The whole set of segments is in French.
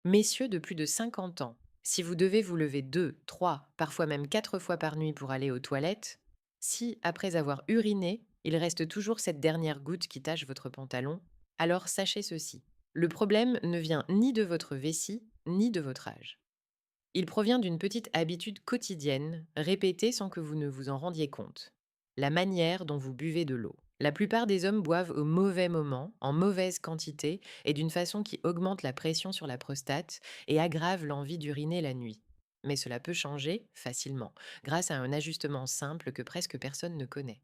Messieurs de plus de 50 ans, si vous devez vous lever 2, 3, parfois même 4 fois par nuit pour aller aux toilettes, si, après avoir uriné, il reste toujours cette dernière goutte qui tache votre pantalon, alors sachez ceci. Le problème ne vient ni de votre vessie, ni de votre âge. Il provient d'une petite habitude quotidienne, répétée sans que vous ne vous en rendiez compte. La manière dont vous buvez de l'eau. La plupart des hommes boivent au mauvais moment, en mauvaise quantité et d'une façon qui augmente la pression sur la prostate et aggrave l'envie d'uriner la nuit. Mais cela peut changer facilement, grâce à un ajustement simple que presque personne ne connaît.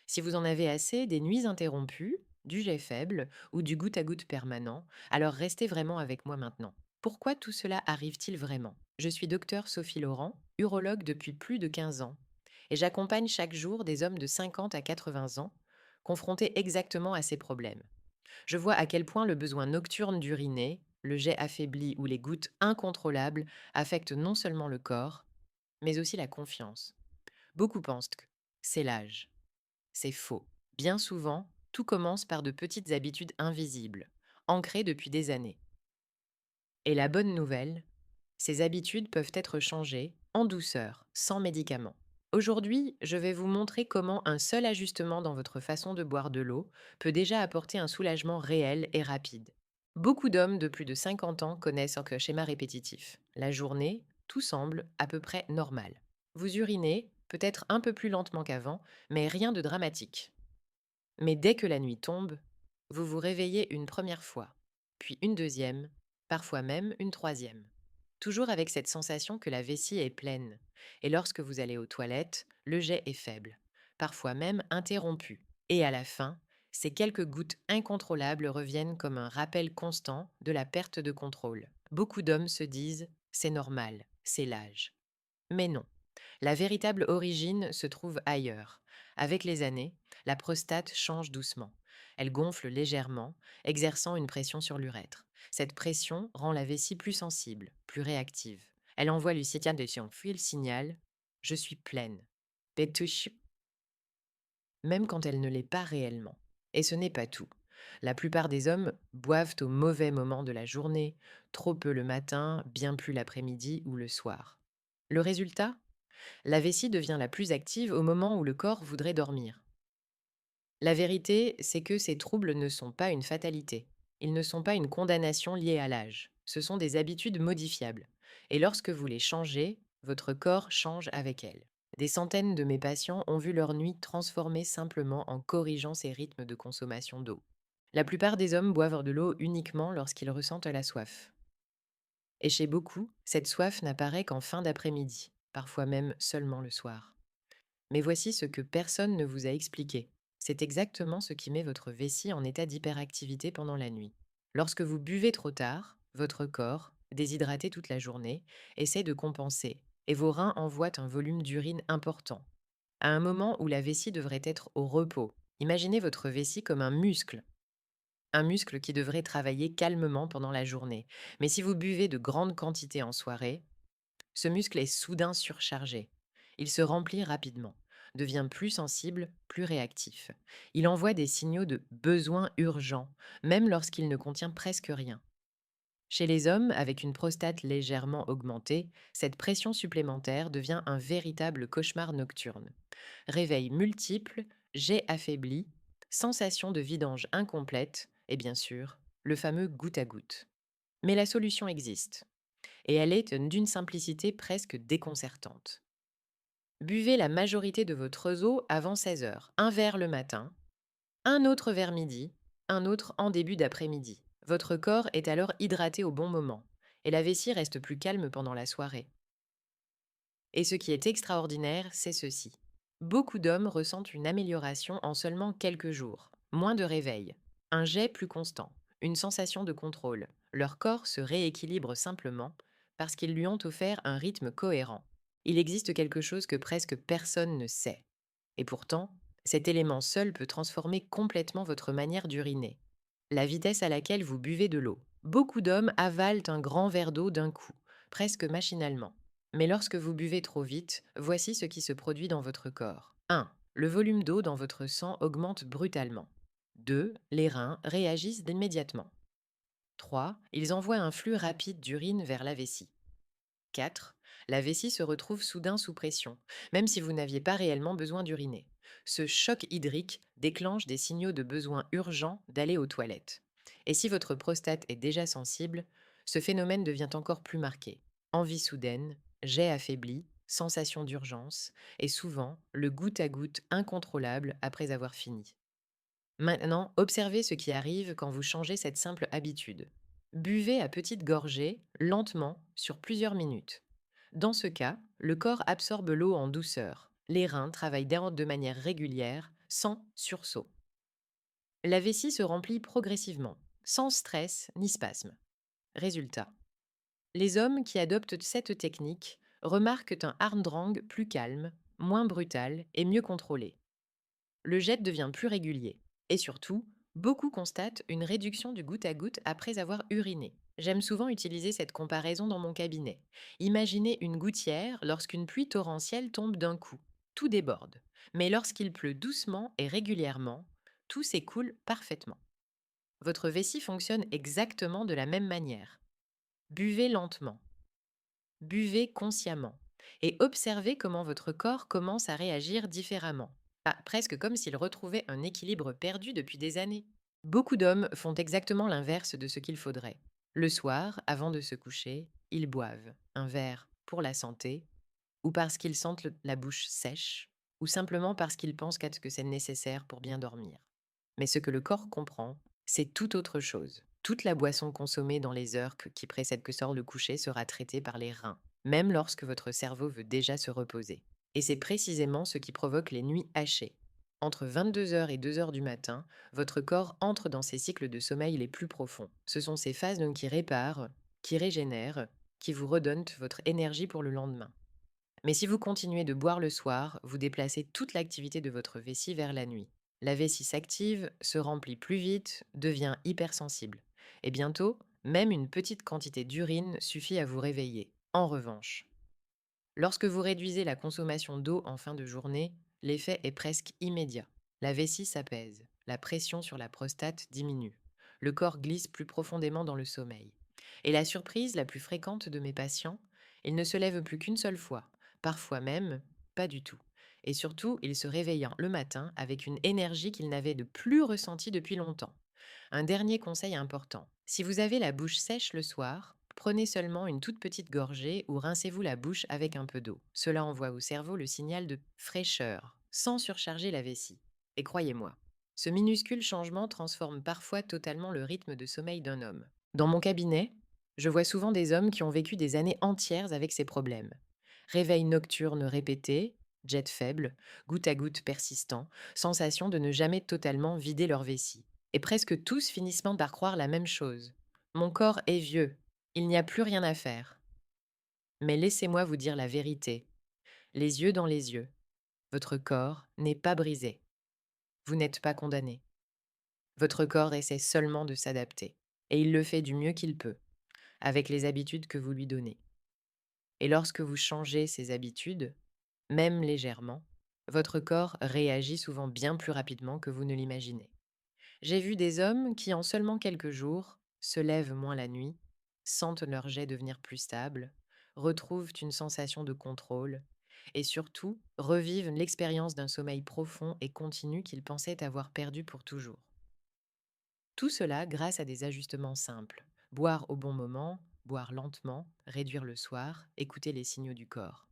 Si vous en avez assez des nuits interrompues, du jet faible ou du goutte à goutte permanent, alors restez vraiment avec moi maintenant. Pourquoi tout cela arrive-t-il vraiment? Je suis docteur Sophie Laurent, urologue depuis plus de 15 ans, et j'accompagne chaque jour des hommes de 50 à 80 ans confrontés exactement à ces problèmes. Je vois à quel point le besoin nocturne d'uriner, le jet affaibli ou les gouttes incontrôlables affectent non seulement le corps, mais aussi la confiance. Beaucoup pensent que c'est l'âge. C'est faux. Bien souvent, tout commence par de petites habitudes invisibles, ancrées depuis des années. Et la bonne nouvelle, ces habitudes peuvent être changées en douceur, sans médicaments. Aujourd'hui, je vais vous montrer comment un seul ajustement dans votre façon de boire de l'eau peut déjà apporter un soulagement réel et rapide. Beaucoup d'hommes de plus de 50 ans connaissent ce schéma répétitif. La journée, tout semble à peu près normal. Vous urinez, peut-être un peu plus lentement qu'avant, mais rien de dramatique. Mais dès que la nuit tombe, vous vous réveillez une première fois, puis une deuxième, parfois même une troisième. Toujours avec cette sensation que la vessie est pleine. Et lorsque vous allez aux toilettes, le jet est faible, parfois même interrompu. Et à la fin, ces quelques gouttes incontrôlables reviennent comme un rappel constant de la perte de contrôle. Beaucoup d'hommes se disent c'est normal, c'est l'âge. Mais non. La véritable origine se trouve ailleurs. Avec les années, la prostate change doucement. Elle gonfle légèrement, exerçant une pression sur l'urètre. Cette pression rend la vessie plus sensible, plus réactive. Elle envoie Lucitia de Sionfui le signal Je suis pleine. Pétuche, même quand elle ne l'est pas réellement. Et ce n'est pas tout. La plupart des hommes boivent au mauvais moment de la journée, trop peu le matin, bien plus l'après-midi ou le soir. Le résultat? La vessie devient la plus active au moment où le corps voudrait dormir. La vérité, c'est que ces troubles ne sont pas une fatalité. Ils ne sont pas une condamnation liée à l'âge. Ce sont des habitudes modifiables. Et lorsque vous les changez, votre corps change avec elles. Des centaines de mes patients ont vu leur nuit transformée simplement en corrigeant ces rythmes de consommation d'eau. La plupart des hommes boivent de l'eau uniquement lorsqu'ils ressentent la soif. Et chez beaucoup, cette soif n'apparaît qu'en fin d'après-midi, parfois même seulement le soir. Mais voici ce que personne ne vous a expliqué. C'est exactement ce qui met votre vessie en état d'hyperactivité pendant la nuit. Lorsque vous buvez trop tard, votre corps, déshydraté toute la journée, essaie de compenser et vos reins envoient un volume d'urine important. À un moment où la vessie devrait être au repos, imaginez votre vessie comme un muscle qui devrait travailler calmement pendant la journée. Mais si vous buvez de grandes quantités en soirée, ce muscle est soudain surchargé. Il se remplit rapidement, devient plus sensible, plus réactif. Il envoie des signaux de besoin urgent, même lorsqu'il ne contient presque rien. Chez les hommes, avec une prostate légèrement augmentée, cette pression supplémentaire devient un véritable cauchemar nocturne. Réveil multiple, jet affaibli, sensation de vidange incomplète et bien sûr, le fameux goutte à goutte. Mais la solution existe et elle est d'une simplicité presque déconcertante. Buvez la majorité de votre eau avant 16 heures, un verre le matin, un autre vers midi, un autre en début d'après-midi. Votre corps est alors hydraté au bon moment et la vessie reste plus calme pendant la soirée. Et ce qui est extraordinaire, c'est ceci. Beaucoup d'hommes ressentent une amélioration en seulement quelques jours. Moins de réveil, un jet plus constant, une sensation de contrôle. Leur corps se rééquilibre simplement parce qu'ils lui ont offert un rythme cohérent. Il existe quelque chose que presque personne ne sait. Et pourtant, cet élément seul peut transformer complètement votre manière d'uriner. La vitesse à laquelle vous buvez de l'eau. Beaucoup d'hommes avalent un grand verre d'eau d'un coup, presque machinalement. Mais lorsque vous buvez trop vite, voici ce qui se produit dans votre corps. 1. Le volume d'eau dans votre sang augmente brutalement. 2. Les reins réagissent immédiatement. 3. Ils envoient un flux rapide d'urine vers la vessie. 4. La vessie se retrouve soudain sous pression, même si vous n'aviez pas réellement besoin d'uriner. Ce choc hydrique déclenche des signaux de besoin urgent d'aller aux toilettes. Et si votre prostate est déjà sensible, ce phénomène devient encore plus marqué. Envie soudaine, jet affaibli, sensation d'urgence, et souvent le goutte à goutte incontrôlable après avoir fini. Maintenant, observez ce qui arrive quand vous changez cette simple habitude. Buvez à petites gorgées, lentement, sur plusieurs minutes. Dans ce cas, le corps absorbe l'eau en douceur. Les reins travaillent de manière régulière, sans sursaut. La vessie se remplit progressivement, sans stress ni spasme. Résultat. Les hommes qui adoptent cette technique remarquent un hardrang plus calme, moins brutal et mieux contrôlé. Le jet devient plus régulier. Et surtout, beaucoup constatent une réduction du goutte à goutte après avoir uriné. J'aime souvent utiliser cette comparaison dans mon cabinet. Imaginez une gouttière lorsqu'une pluie torrentielle tombe d'un coup. Tout déborde. Mais lorsqu'il pleut doucement et régulièrement, tout s'écoule parfaitement. Votre vessie fonctionne exactement de la même manière. Buvez lentement, buvez consciemment et observez comment votre corps commence à réagir différemment. Presque comme s'il retrouvait un équilibre perdu depuis des années. Beaucoup d'hommes font exactement l'inverse de ce qu'il faudrait. Le soir, avant de se coucher, ils boivent un verre pour la santé, ou parce qu'ils sentent la bouche sèche, ou simplement parce qu'ils pensent que c'est nécessaire pour bien dormir. Mais ce que le corps comprend, c'est tout autre chose. Toute la boisson consommée dans les heures qui précèdent que sort le coucher sera traitée par les reins, même lorsque votre cerveau veut déjà se reposer. Et c'est précisément ce qui provoque les nuits hachées. Entre 22 heures et 2 heures du matin, votre corps entre dans ses cycles de sommeil les plus profonds. Ce sont ces phases donc qui réparent, qui régénèrent, qui vous redonnent votre énergie pour le lendemain. Mais si vous continuez de boire le soir, vous déplacez toute l'activité de votre vessie vers la nuit. La vessie s'active, se remplit plus vite, devient hypersensible. Et bientôt, même une petite quantité d'urine suffit à vous réveiller. En revanche, lorsque vous réduisez la consommation d'eau en fin de journée, l'effet est presque immédiat. La vessie s'apaise, la pression sur la prostate diminue, le corps glisse plus profondément dans le sommeil. Et la surprise la plus fréquente de mes patients, ils ne se lèvent plus qu'une seule fois, parfois même pas du tout. Et surtout, ils se réveillent le matin avec une énergie qu'ils n'avaient de plus ressentie depuis longtemps. Un dernier conseil important. Si vous avez la bouche sèche le soir, prenez seulement une toute petite gorgée ou rincez-vous la bouche avec un peu d'eau. Cela envoie au cerveau le signal de fraîcheur, sans surcharger la vessie. Et croyez-moi, ce minuscule changement transforme parfois totalement le rythme de sommeil d'un homme. Dans mon cabinet, je vois souvent des hommes qui ont vécu des années entières avec ces problèmes. Réveil nocturne répété, jet faible, goutte à goutte persistant, sensation de ne jamais totalement vider leur vessie. Et presque tous finissent par croire la même chose. Mon corps est vieux, il n'y a plus rien à faire. Mais laissez-moi vous dire la vérité, les yeux dans les yeux. Votre corps n'est pas brisé. Vous n'êtes pas condamné. Votre corps essaie seulement de s'adapter. Et il le fait du mieux qu'il peut, avec les habitudes que vous lui donnez. Et lorsque vous changez ces habitudes, même légèrement, votre corps réagit souvent bien plus rapidement que vous ne l'imaginez. J'ai vu des hommes qui, en seulement quelques jours, se lèvent moins la nuit, sentent leur jet devenir plus stable, retrouvent une sensation de contrôle et surtout revivent l'expérience d'un sommeil profond et continu qu'ils pensaient avoir perdu pour toujours. Tout cela grâce à des ajustements simples. Boire au bon moment, boire lentement, réduire le soir, écouter les signaux du corps.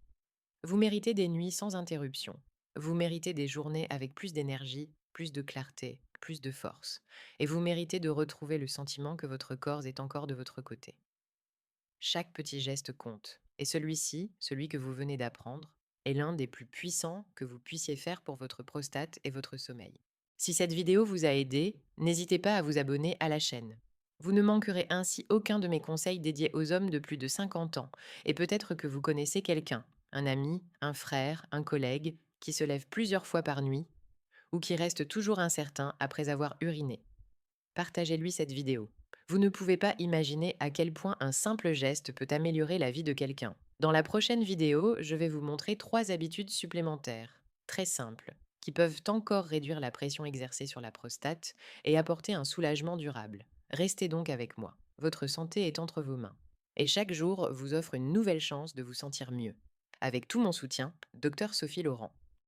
Vous méritez des nuits sans interruption. Vous méritez des journées avec plus d'énergie, plus de clarté, plus de force. Et vous méritez de retrouver le sentiment que votre corps est encore de votre côté. Chaque petit geste compte. Et celui-ci, celui que vous venez d'apprendre, est l'un des plus puissants que vous puissiez faire pour votre prostate et votre sommeil. Si cette vidéo vous a aidé, n'hésitez pas à vous abonner à la chaîne. Vous ne manquerez ainsi aucun de mes conseils dédiés aux hommes de plus de 50 ans, et peut-être que vous connaissez quelqu'un, un ami, un frère, un collègue, qui se lève plusieurs fois par nuit, ou qui reste toujours incertain après avoir uriné. Partagez-lui cette vidéo. Vous ne pouvez pas imaginer à quel point un simple geste peut améliorer la vie de quelqu'un. Dans la prochaine vidéo, je vais vous montrer 3 habitudes supplémentaires, très simples, qui peuvent encore réduire la pression exercée sur la prostate et apporter un soulagement durable. Restez donc avec moi. votre santé est entre vos mains. Et chaque jour vous offre une nouvelle chance de vous sentir mieux. Avec tout mon soutien, Docteur Sophie Laurent.